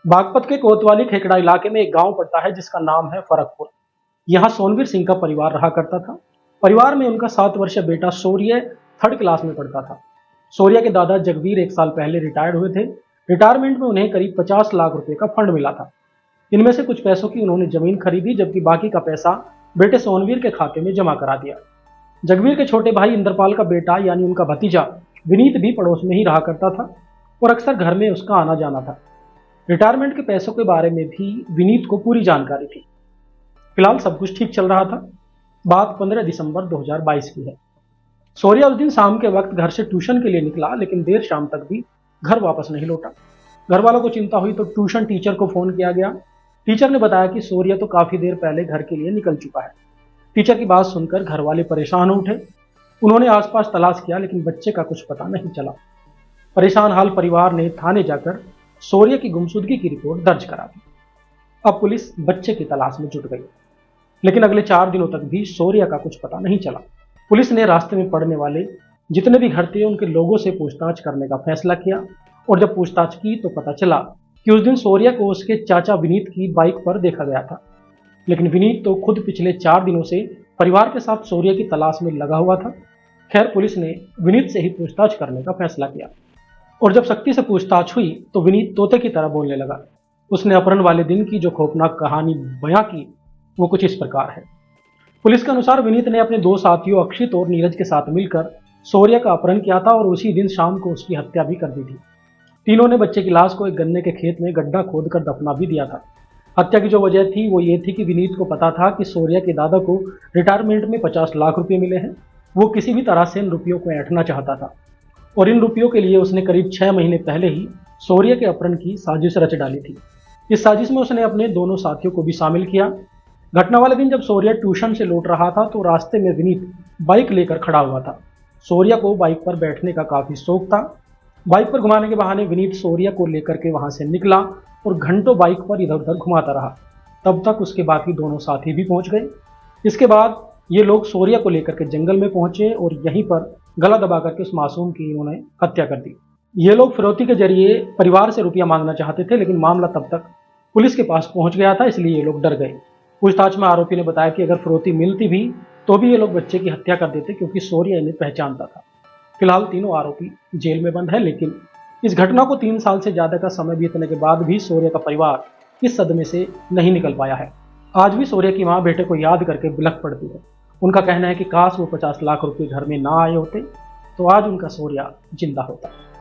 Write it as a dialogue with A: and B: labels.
A: बागपत के कोतवाली खेकड़ा इलाके में एक गांव पड़ता है जिसका नाम है फरकपुर। यहाँ सोनवीर सिंह का परिवार रहा करता था। परिवार में उनका 7 वर्षीय बेटा शौर्य 3rd क्लास में पढ़ता था। शौर्य के दादा जगवीर 1 साल पहले रिटायर्ड हुए थे। रिटायरमेंट में उन्हें करीब 50 लाख रुपए का फंड मिला था। इनमें से कुछ पैसों की उन्होंने जमीन खरीदी, जबकि बाकी का पैसा बेटे सोनवीर के खाते में जमा करा दिया। जगवीर के छोटे भाई इंद्रपाल का बेटा यानी उनका भतीजा विनीत भी पड़ोस में ही रहा करता था और अक्सर घर में उसका आना जाना था। रिटायरमेंट के पैसों के बारे में भी विनीत को पूरी जानकारी थी। फिलहाल सब कुछ ठीक चल रहा था। बात 15 दिसंबर 2022 की है। शौर्य उस दिन शाम के वक्त घर से ट्यूशन के लिए निकला, लेकिन देर शाम तक भी घर वापस नहीं लौटा। घर वालों को चिंता हुई तो ट्यूशन टीचर को फोन किया गया। टीचर ने बताया कि शौर्य तो काफी देर पहले घर के लिए निकल चुका है। टीचर की बात सुनकर घर वाले परेशान हो उठे। उन्होंने आसपास तलाश किया, लेकिन बच्चे का कुछ पता नहीं चला। परेशान हाल परिवार ने थाने जाकर शौर्य की गुमशुदगी की रिपोर्ट दर्ज करा दी। अब पुलिस बच्चे की तलाश में जुट गई, लेकिन अगले 4 दिनों तक भी शौर्य का कुछ पता नहीं चला। पुलिस ने रास्ते में पड़ने वाले जितने भी घर थे उनके लोगों से पूछताछ करने का फैसला किया, और जब पूछताछ की तो पता चला कि उस दिन शौर्य को उसके चाचा विनीत की बाइक पर देखा गया था। लेकिन विनीत तो खुद पिछले 4 दिनों से परिवार के साथ शौर्य की तलाश में लगा हुआ था। खैर, पुलिस ने विनीत से ही पूछताछ करने का फैसला किया, और जब सख्ती से पूछताछ हुई तो विनीत तोते की तरह बोलने लगा। उसने अपहरण वाले दिन की जो खौफनाक कहानी बयां की वो कुछ इस प्रकार है। पुलिस के अनुसार विनीत ने अपने 2 साथियों अक्षित और नीरज के साथ मिलकर शौर्य का अपहरण किया था और उसी दिन शाम को उसकी हत्या भी कर दी थी। तीनों ने बच्चे की लाश को एक गन्ने के खेत में गड्ढा खोदकर दफना भी दिया था। हत्या की जो वजह थी वो ये थी कि विनीत को पता था कि शौर्य के दादा को रिटायरमेंट में 50 लाख रुपए मिले हैं। वो किसी भी तरह से इन रुपयों को ऐंठना चाहता था, और इन रुपयों के लिए उसने करीब 6 महीने पहले ही शौर्य के अपहरण की साजिश रच डाली थी। इस साजिश में उसने अपने दोनों साथियों को भी शामिल किया। घटना वाले दिन जब शौर्य ट्यूशन से लौट रहा था तो रास्ते में विनीत बाइक लेकर खड़ा हुआ था। शौर्य को बाइक पर बैठने का काफी शौक था। बाइक पर घुमाने के बहाने विनीत शौर्य को लेकर के वहां से निकला और घंटों बाइक पर इधर उधर घुमाता रहा। तब तक उसके बाकी दोनों साथी भी पहुंच गए। इसके बाद ये लोग शौर्य को लेकर के जंगल में पहुंचे और यहीं पर गला दबा करके उस मासूम की इन्होंने हत्या कर दी। ये लोग फिरौती के जरिए परिवार से रुपया मांगना चाहते थे, लेकिन मामला तब तक पुलिस के पास पहुंच गया था, इसलिए ये लोग डर गए। पूछताछ में आरोपी ने बताया कि अगर फिरौती मिलती भी तो भी ये लोग बच्चे की हत्या कर देते, क्योंकि शौर्य इन्हें पहचानता था। फिलहाल तीनों आरोपी जेल में बंद है, लेकिन इस घटना को 3 साल से ज्यादा का समय बीतने के बाद भी शौर्य का परिवार इस सदमे से नहीं निकल पाया है। आज भी शौर्य की मां बेटे को याद करके बिलख पड़ती है। उनका कहना है कि काश वो 50 लाख रुपए घर में ना आए होते तो आज उनका शौर्य जिंदा होता।